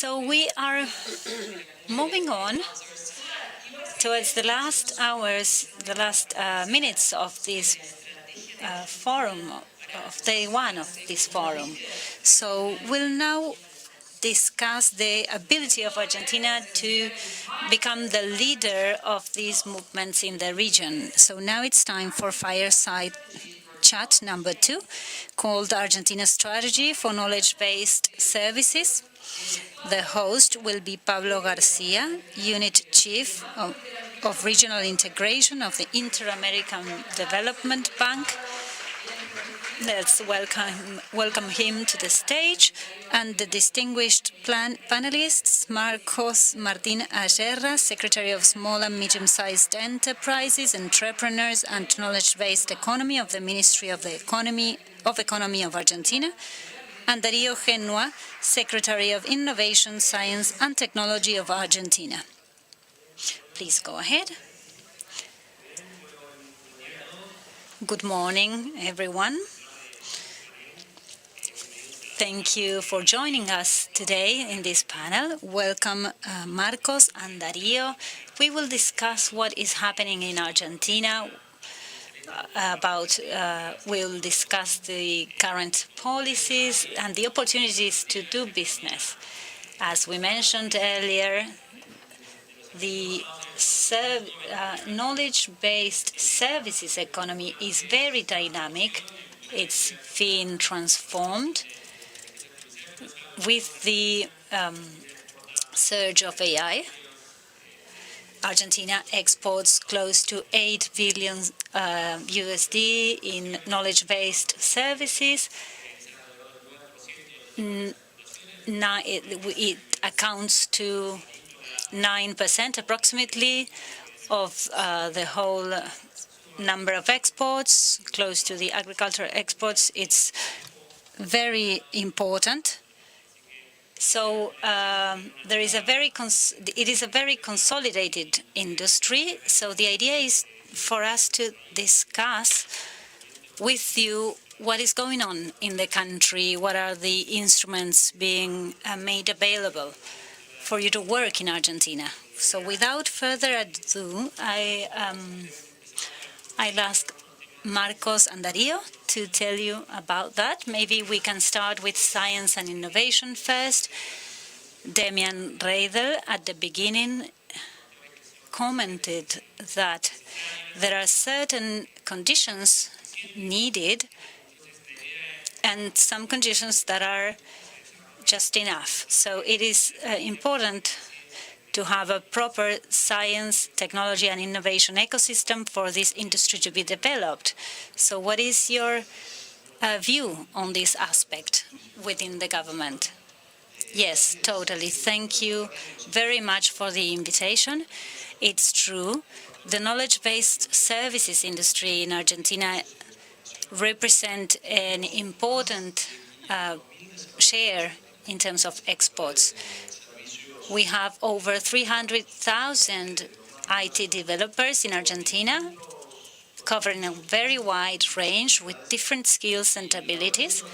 So we are moving on towards the last hours, the last minutes of this forum, of day one of this forum. So we'll now discuss the ability of Argentina to become the leader of these movements in the region. So now it's time for fireside chat number 2, called Argentina Strategy for Knowledge-Based Services. The host will be Pablo Garcia, Unit Chief of Regional Integration of the Inter-American Development Bank. Let's welcome him to the stage, and the distinguished panelists, Marcos Martin Aguerra, Secretary of Small and Medium-Sized Enterprises, Entrepreneurs and Knowledge-Based Economy of the Ministry of the Economy of Argentina, and Darío Genua, Secretary of Innovation, Science and Technology of Argentina. Please go ahead. Good morning, everyone. Thank you for joining us today in this panel. Welcome, Marcos and Darío. We will discuss what is happening in Argentina. We'll discuss the current policies and the opportunities to do business. As we mentioned earlier, the knowledge-based services economy is very dynamic. It's being transformed with the surge of AI. Argentina exports close to 8 billion USD in knowledge-based services. It accounts to 9% approximately of the whole number of exports, close to the agricultural exports. It's very important. So it is a very consolidated industry. So the idea is for us to discuss with you what is going on in the country, what are the instruments being made available for you to work in Argentina. So without further ado, I'll ask Marcos and Darío to tell you about that. Maybe we can start with science and innovation first. Demian Reidel at the beginning commented that there are certain conditions needed and some conditions that are just enough. So it is important to have a proper science, technology and innovation ecosystem for this industry to be developed. So what is your view on this aspect within the government? Yes, totally. Thank you very much for the invitation. It's true. The knowledge-based services industry in Argentina represent an important share in terms of exports. We have over 300,000 IT developers in Argentina, covering a very wide range with different skills and abilities.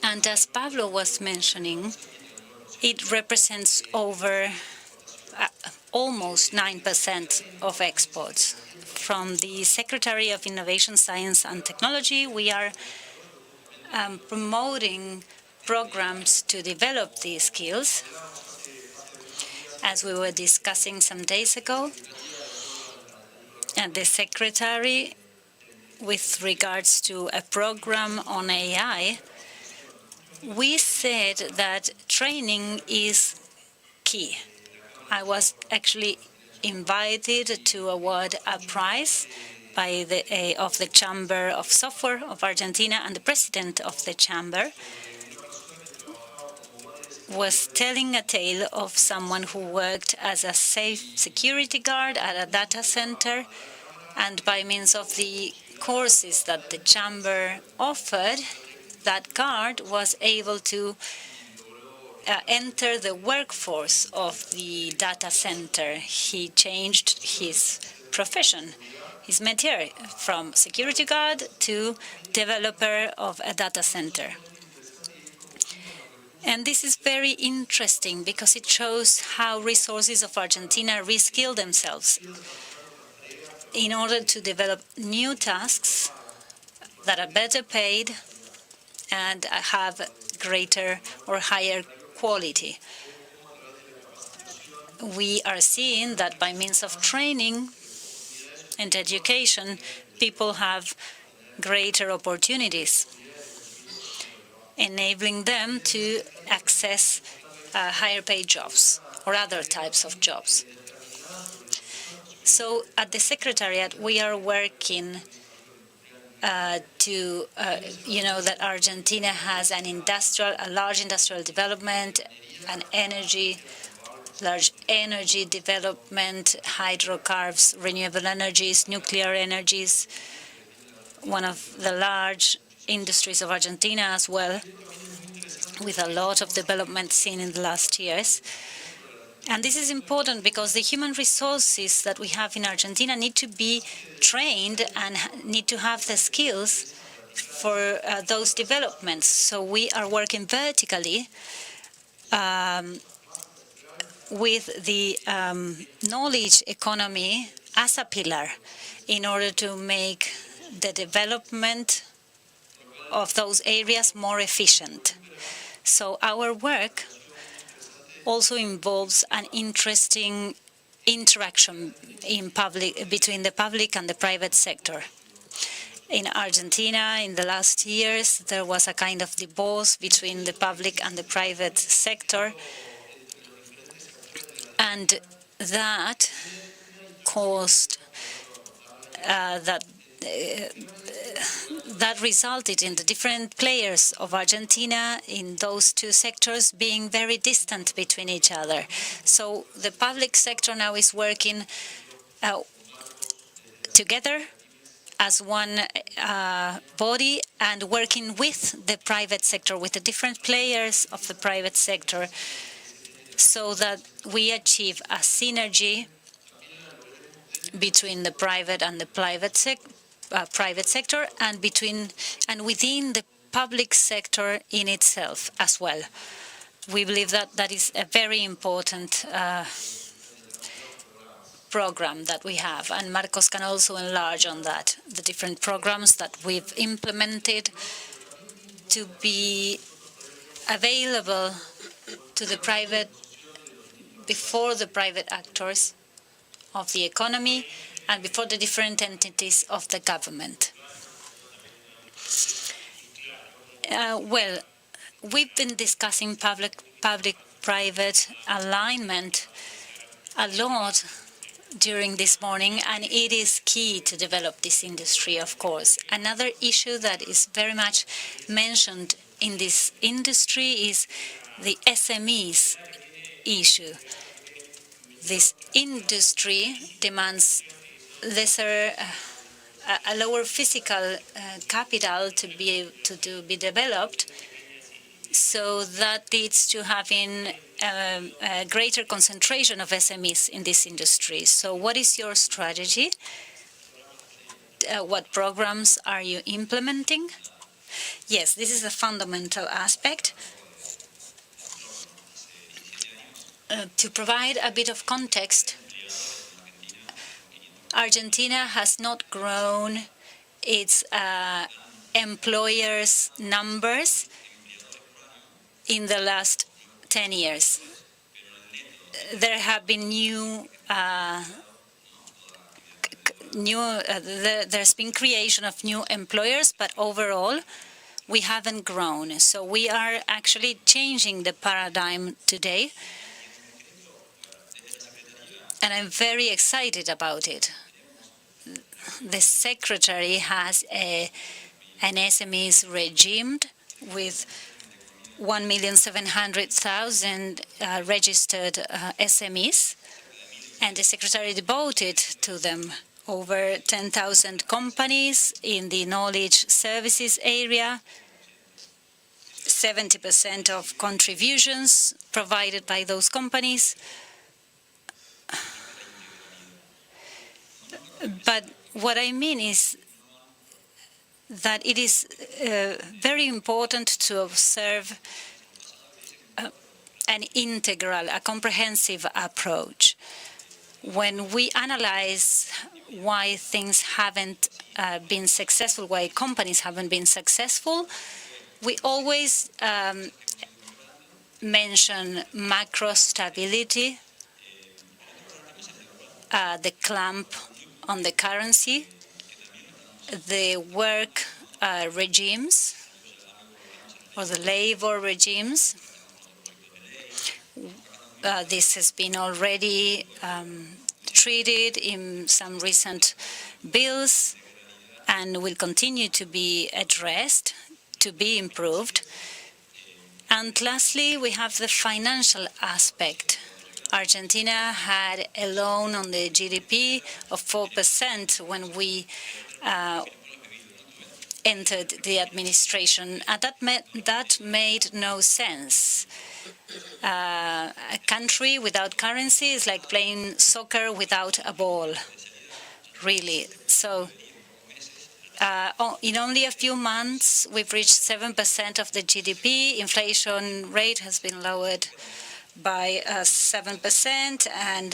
And as Pablo was mentioning, it represents over almost 9% of exports. From the Secretary of Innovation, Science and Technology, we are promoting programs to develop these skills, as we were discussing some days ago. And the Secretary, with regards to a program on AI, we said that training is key. I was actually invited to award a prize by of the Chamber of Software of Argentina, and the president of the chamber was telling a tale of someone who worked as a safe security guard at a data center, and by means of the courses that the chamber offered, that guard was able to enter the workforce of the data center. He changed his profession, his métier, from security guard to developer of a data center. And this is very interesting because it shows how resources of Argentina reskill themselves in order to develop new tasks that are better paid and have greater or higher quality. We are seeing that by means of training and education, people have greater opportunities, enabling them to access higher paid jobs or other types of jobs. So at the Secretariat, we are working that Argentina has a large industrial development, large energy development, hydrocarbons, renewable energies, nuclear energies, one of the large industries of Argentina as well, with a lot of development seen in the last years. And this is important because the human resources that we have in Argentina need to be trained and need to have the skills for those developments. So we are working vertically with the knowledge economy as a pillar in order to make the development of those areas more efficient. So our work also involves an interesting interaction between the public and the private sector. In Argentina, in the last years, there was a kind of divorce between the public and the private sector, and that caused that resulted in the different players of Argentina in those two sectors being very distant between each other. So the public sector now is working together as one body and working with the private sector, with the different players of the private sector, so that we achieve a synergy between the private and the private sector, and within the public sector in itself as well. We believe that that is a very important program that we have, and Marcos can also enlarge on that, the different programs that we've implemented to be available to the before the private actors of the economy and before the different entities of the government. We've been discussing public-private alignment a lot during this morning, and it is key to develop this industry, of course. Another issue that is very much mentioned in this industry is the SMEs issue. This industry demands a lower physical capital to be developed, so that leads to having a greater concentration of SMEs in this industry. So what is your strategy? What programs are you implementing? Yes, this is a fundamental aspect. To provide a bit of context, Argentina has not grown its employers' numbers in the last 10 years. There have been there's been creation of new employers, but overall we haven't grown. So we are actually changing the paradigm today, and I'm very excited about it. The Secretary has an SMEs regime with 1,700,000 registered SMEs, and the Secretary devoted to them. Over 10,000 companies in the knowledge services area, 70% of contributions provided by those companies. But what I mean is that it is very important to observe an integral, a comprehensive approach. When we analyze why things haven't been successful, why companies haven't been successful, we always mention macro stability, the clamp on the currency, the work regimes, or the labor regimes. This has been already treated in some recent bills and will continue to be addressed, to be improved. And lastly, we have the financial aspect. Argentina had a loan on the GDP of 4% when we entered the administration, and that made no sense. A country without currency is like playing soccer without a ball, really. So in only a few months, we've reached 7% of the GDP. Inflation rate has been lowered by 7%, and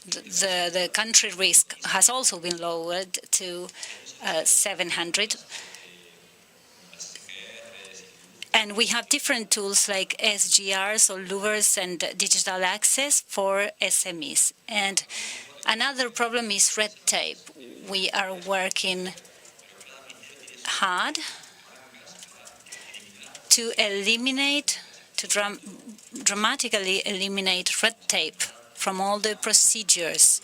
the country risk has also been lowered to 700. And we have different tools like SGRs or louvers and digital access for SMEs. And another problem is red tape. We are working hard to eliminate, dramatically eliminate red tape from all the procedures.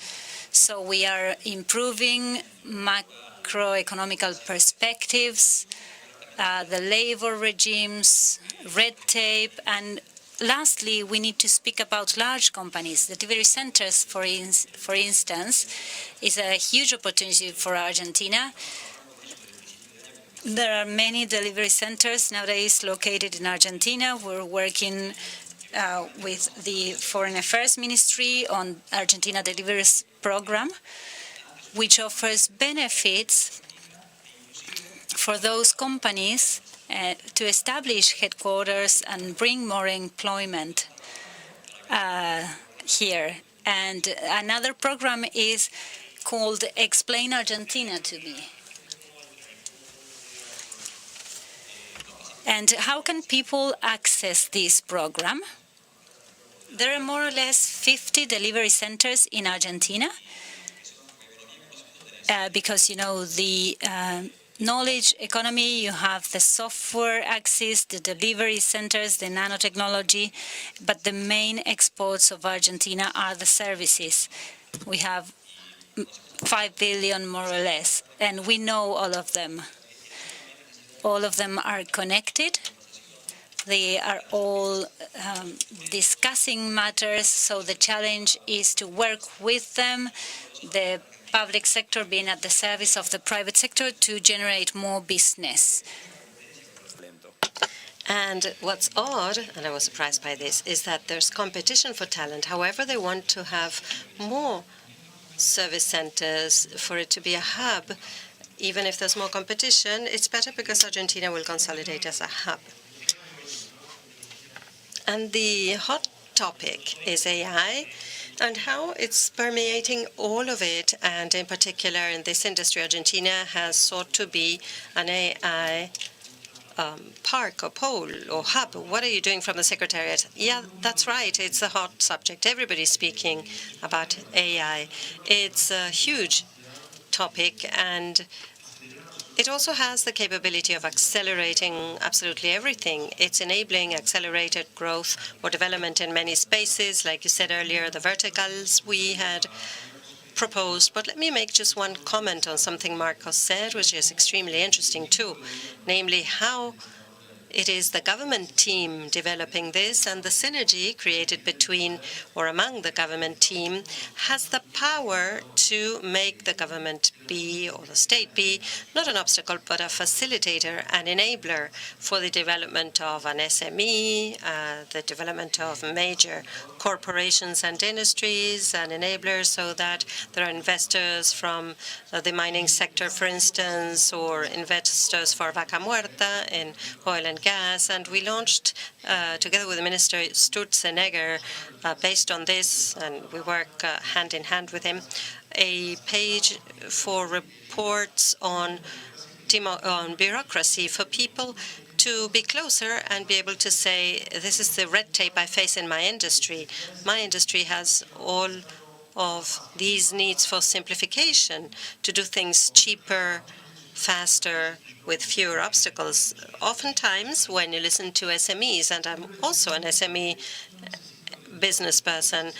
So we are improving macroeconomical perspectives, the labor regimes, red tape, and lastly, we need to speak about large companies. The delivery centers, for instance, is a huge opportunity for Argentina. There are many delivery centers nowadays located in Argentina. We're working with the Foreign Affairs Ministry on Argentina Delivers program, which offers benefits for those companies to establish headquarters and bring more employment here. And another program is called Explain Argentina to Me. And how can people access this program? There are more or less 50 delivery centers in Argentina because, you know, the knowledge economy, you have the software axis, the delivery centers, the nanotechnology, but the main exports of Argentina are the services. We have 5 billion more or less, and we know all of them. All of them are connected. They are all discussing matters, so the challenge is to work with them, the public sector being at the service of the private sector to generate more business. And what's odd, and I was surprised by this, is that there's competition for talent. However, they want to have more service centers for it to be a hub. Even if there's more competition, it's better because Argentina will consolidate as a hub. And the hot topic is AI and how it's permeating all of it. And in particular, in this industry, Argentina has sought to be an AI park or pole or hub. What are you doing from the Secretariat? Yeah, that's right. It's a hot subject. Everybody's speaking about AI. It's a huge topic, and it also has the capability of accelerating absolutely everything. It's enabling accelerated growth or development in many spaces, like you said earlier, the verticals we had proposed. But let me make just one comment on something Marcos said, which is extremely interesting too, namely how it is the government team developing this, and the synergy created between or among the government team has the power to make the government be, or the state be, not an obstacle, but a facilitator, an enabler for the development of an SME, the development of major corporations and industries, an enabler so that there are investors from the mining sector, for instance, or investors for Vaca Muerta in oil and gas, and we launched, together with the Minister Sturzenegger, based on this, and we work hand in hand with him, a page for reports on bureaucracy for people to be closer and be able to say, this is the red tape I face in my industry. My industry has all of these needs for simplification, to do things cheaper, faster, with fewer obstacles. Oftentimes, when you listen to SMEs, and I'm also an SME business person,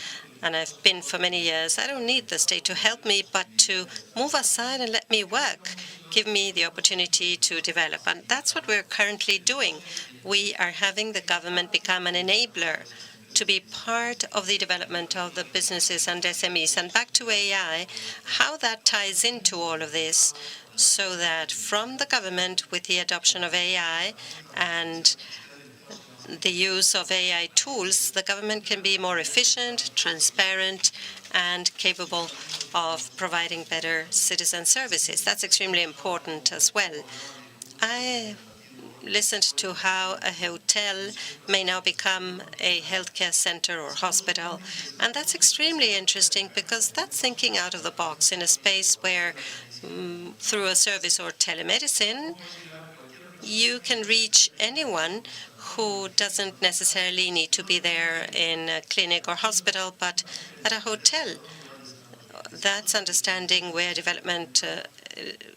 and I've been for many years, I don't need the state to help me, but to move aside and let me work, give me the opportunity to develop. And that's what we're currently doing. We are having the government become an enabler to be part of the development of the businesses and SMEs. And back to AI, how that ties into all of this, so that from the government, with the adoption of AI and the use of AI tools, the government can be more efficient, transparent, and capable of providing better citizen services. That's extremely important as well. I listened to how a hotel may now become a healthcare center or hospital. And that's extremely interesting, because that's thinking out of the box in a space where, through a service or telemedicine, you can reach anyone who doesn't necessarily need to be there in a clinic or hospital, but at a hotel. That's understanding where development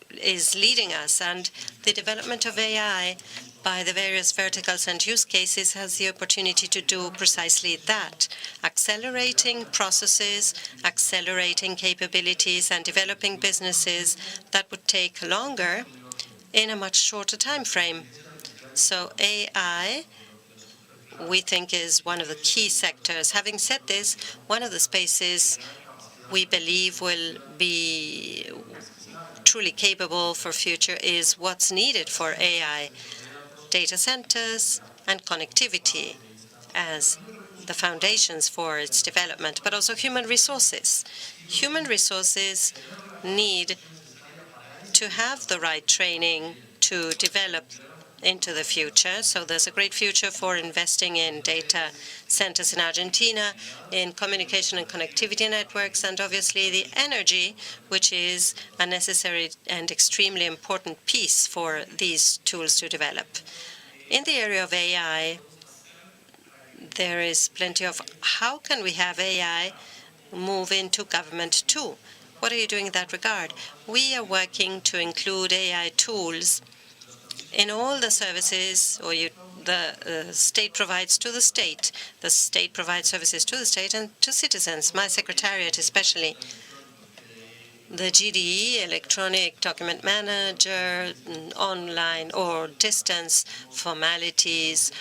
is leading us. And the development of AI by the various verticals and use cases has the opportunity to do precisely that, accelerating processes, accelerating capabilities, and developing businesses that would take longer in a much shorter time frame. So AI, we think, is one of the key sectors. Having said this, one of the spaces we believe will be truly capable for future is what's needed for AI: data centers and connectivity as the foundations for its development, but also human resources. Human resources need to have the right training to develop into the future. So there's a great future for investing in data centers in Argentina, in communication and connectivity networks, and obviously the energy, which is a necessary and extremely important piece for these tools to develop. In the area of AI, there is plenty of how can we have AI move into government too? What are you doing in that regard? We are working to include AI tools in all the services the state provides to the state. The state provides services to the state and to citizens, my secretariat especially. The GDE, Electronic Document Manager, online or distance formalities.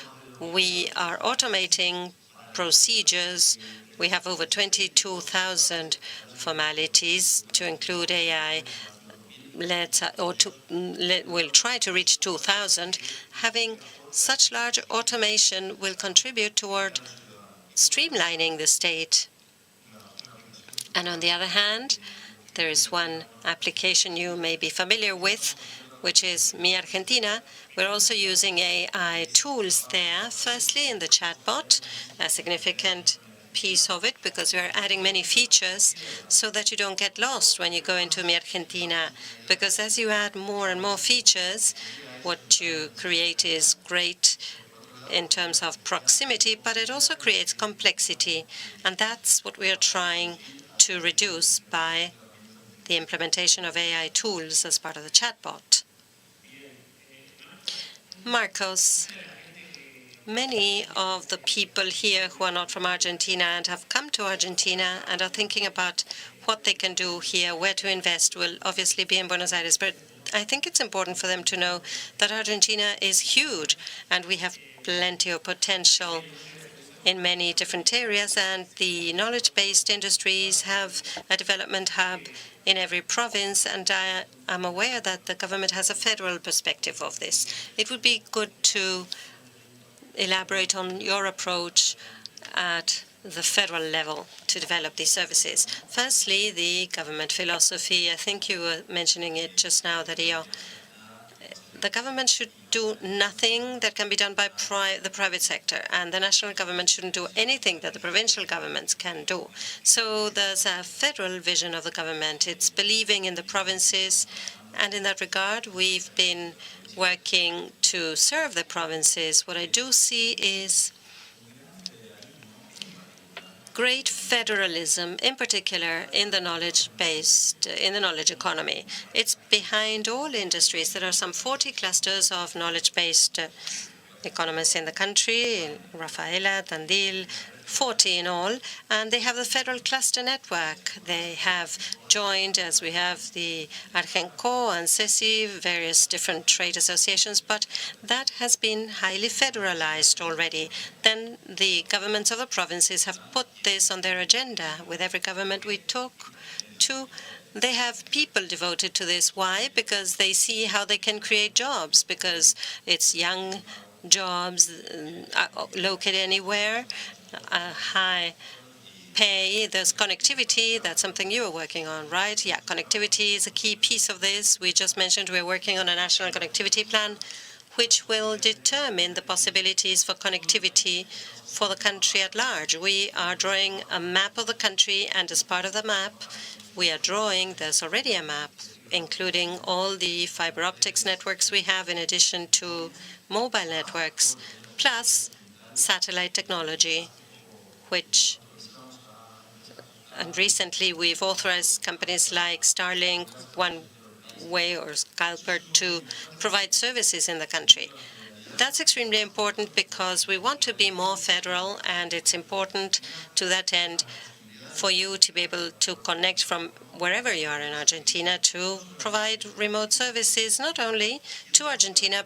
We are automating procedures. We have over 22,000 formalities to include AI. We'll try to reach 2,000. Having such large automation will contribute toward streamlining the state. And on the other hand, there is one application you may be familiar with, which is Mi Argentina. We're also using AI tools there. Firstly, in the chatbot, a significant piece of it, because we are adding many features so that you don't get lost when you go into Mi Argentina. Because as you add more and more features, what you create is great in terms of proximity, but it also creates complexity. And that's what we are trying to reduce by the implementation of AI tools as part of the chatbot. Marcos, many of the people here who are not from Argentina and have come to Argentina and are thinking about what they can do here, where to invest, will obviously be in Buenos Aires. But I think it's important for them to know that Argentina is huge and we have plenty of potential in many different areas, and the knowledge-based industries have a development hub in every province, and I am aware that the government has a federal perspective of this. It would be good to elaborate on your approach at the federal level to develop these services. Firstly, the government philosophy. I think you were mentioning it just now, that the government should do nothing that can be done by the private sector, and the national government shouldn't do anything that the provincial governments can do. So there's a federal vision of the government. It's believing in the provinces, and in that regard, we've been working to serve the provinces. What I do see is great federalism, in particular in the knowledge economy. It's behind all industries. There are some 40 clusters of knowledge-based economists in the country, in Rafaela, Tandil, 40 in all, and they have the federal cluster network. They have joined, as we have the Argenco and CECI, various different trade associations, but that has been highly federalized already. Then the governments of the provinces have put this on their agenda. With every government we talk to, they have people devoted to this. Why? Because they see how they can create jobs, because it's young jobs located anywhere, high pay. There's connectivity. That's something you are working on, right? Yeah, connectivity is a key piece of this. We just mentioned we're working on a national connectivity plan, which will determine the possibilities for connectivity for the country at large. We are drawing a map of the country, and as part of the map, there's already a map, including all the fiber optics networks we have, in addition to mobile networks, plus satellite technology, and recently we've authorized companies like Starlink, OneWay, or Scalper to provide services in the country. That's extremely important because we want to be more federal, and it's important to that end for you to be able to connect from wherever you are in Argentina to provide remote services, not only to Argentina,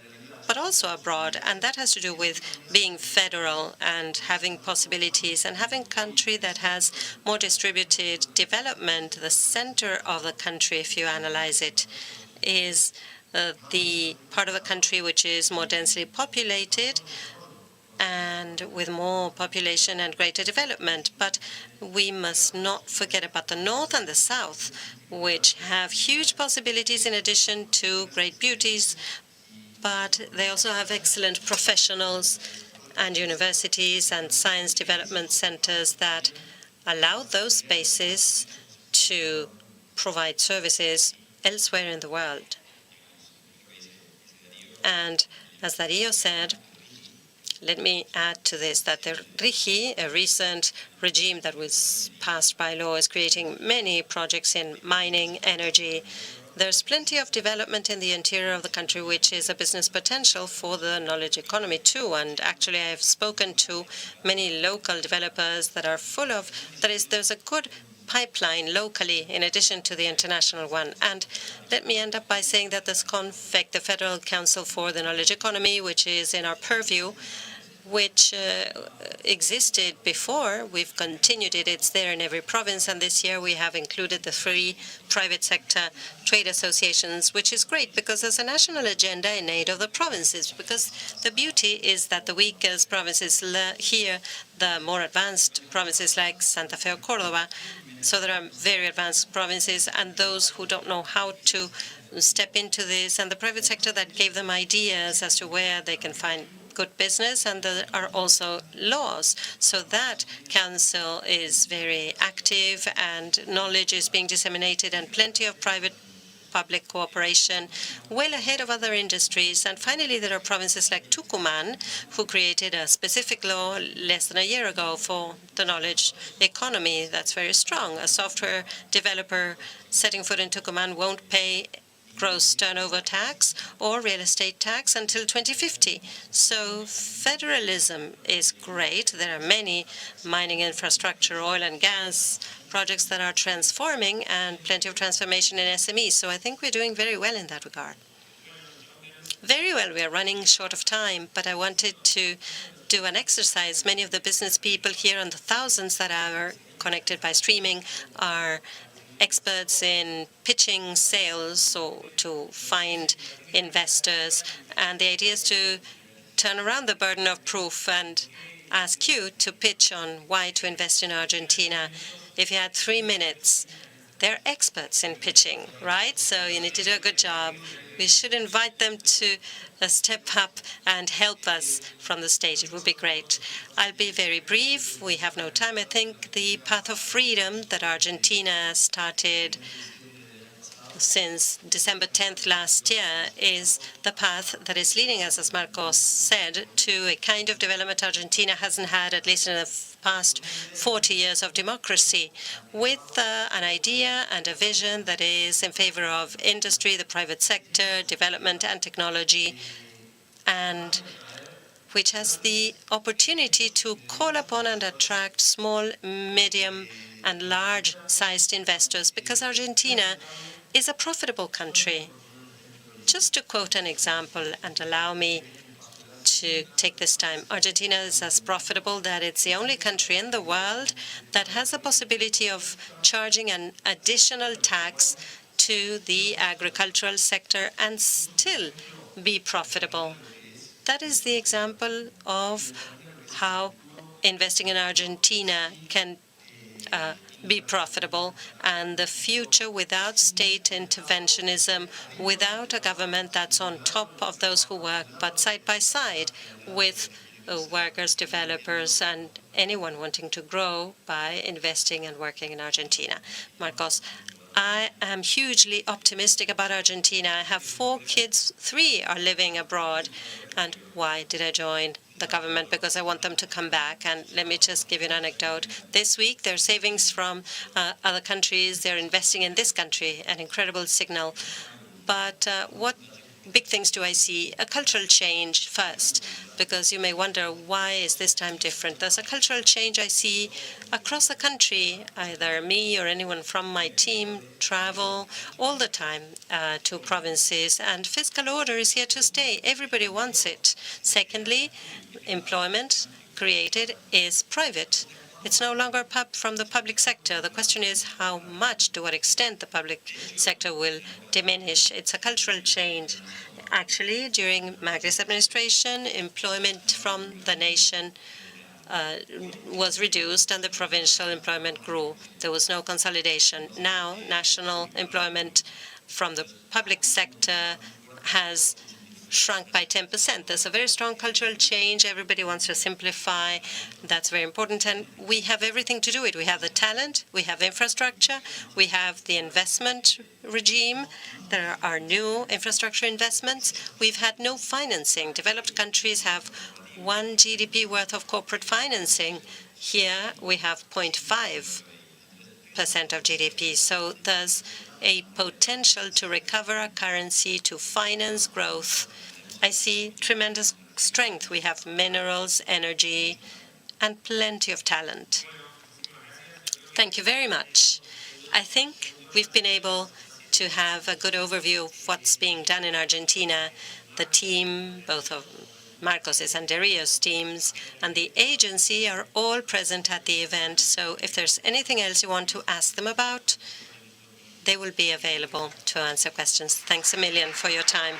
but also abroad. And that has to do with being federal and having possibilities and having a country that has more distributed development. The center of the country, if you analyze it, is the part of the country which is more densely populated and with more population and greater development. But we must not forget about the north and the south, which have huge possibilities in addition to great beauties, but they also have excellent professionals and universities and science development centers that allow those spaces to provide services elsewhere in the world. And as Darío said, let me add to this that the RIGI, a recent regime that was passed by law, is creating many projects in mining, energy. There's plenty of development in the interior of the country, which is a business potential for the knowledge economy too. And actually, I've spoken to many local developers that are full of, there's a good pipeline locally in addition to the international one. And let me end up by saying that this CONFEC, the Federal Council for the Knowledge Economy, which is in our purview, which existed before. We've continued it. It's there in every province. And this year we have included the 3 private sector trade associations, which is great because there's a national agenda in aid of the provinces. Because the beauty is that the weakest provinces hear the more advanced provinces like Santa Fe or Córdoba. So there are very advanced provinces and those who don't know how to step into this, and the private sector that gave them ideas as to where they can find good business, and there are also laws. So that council is very active, and knowledge is being disseminated, and plenty of private-public cooperation, well ahead of other industries. And finally, there are provinces like Tucumán, who created a specific law less than a year ago for the knowledge economy that's very strong. A software developer setting foot in Tucumán won't pay gross turnover tax or real estate tax until 2050. So federalism is great. There are many mining infrastructure, oil and gas projects that are transforming, and plenty of transformation in SMEs. So I think we're doing very well in that regard. Very well. We are running short of time, but I wanted to do an exercise. Many of the business people here, and the thousands that are connected by streaming, are experts in pitching sales or to find investors. And the idea is to turn around the burden of proof and ask you to pitch on why to invest in Argentina. If you had 3 minutes, They're experts in pitching, right? So you need to do a good job. We should invite them to step up and help us from the stage. It would be great. I'll be very brief. We have no time. I think the path of freedom that Argentina started since December 10th last year is the path that is leading us, as Marcos said, to a kind of development Argentina hasn't had, at least in the past 40 years of democracy, with an idea and a vision that is in favor of industry, the private sector, development and technology, and which has the opportunity to call upon and attract small, medium, and large-sized investors, because Argentina is a profitable country. Just to quote an example, and allow me to take this time, Argentina is as profitable that it's the only country in the world that has the possibility of charging an additional tax to the agricultural sector and still be profitable. That is the example of how investing in Argentina can be profitable, and the future without state interventionism, without a government that's on top of those who work, but side by side with workers, developers, and anyone wanting to grow by investing and working in Argentina. Marcos, I am hugely optimistic about Argentina. I have 4 kids, 3 are living abroad. And why did I join the government? Because I want them to come back. And let me just give you an anecdote. This week, their savings from other countries, they're investing in this country, an incredible signal. But what big things do I see? A cultural change first, because you may wonder, why is this time different? There's a cultural change I see across the country. Either me or anyone from my team travel all the time to provinces, and fiscal order is here to stay. Everybody wants it. Secondly, employment created is private. It's no longer from the public sector. The question is how much, to what extent the public sector will diminish. It's a cultural change. Actually, during Macri's administration, employment from the nation was reduced and the provincial employment grew. There was no consolidation. Now, national employment from the public sector has shrunk by 10%. There's a very strong cultural change. Everybody wants to simplify. That's very important. And we have everything to do it. We have the talent. We have infrastructure. We have the investment regime. There are new infrastructure investments. We've had no financing. Developed countries have 1 GDP worth of corporate financing. Here we have 0.5% of GDP. So there's a potential to recover our currency, to finance growth. I see tremendous strength. We have minerals, energy, and plenty of talent. Thank you very much. I think we've been able to have a good overview of what's being done in Argentina. The team, both of Marcos's and Darío's teams, and the agency are all present at the event. So if there's anything else you want to ask them about, they will be available to answer questions. Thanks a million for your time.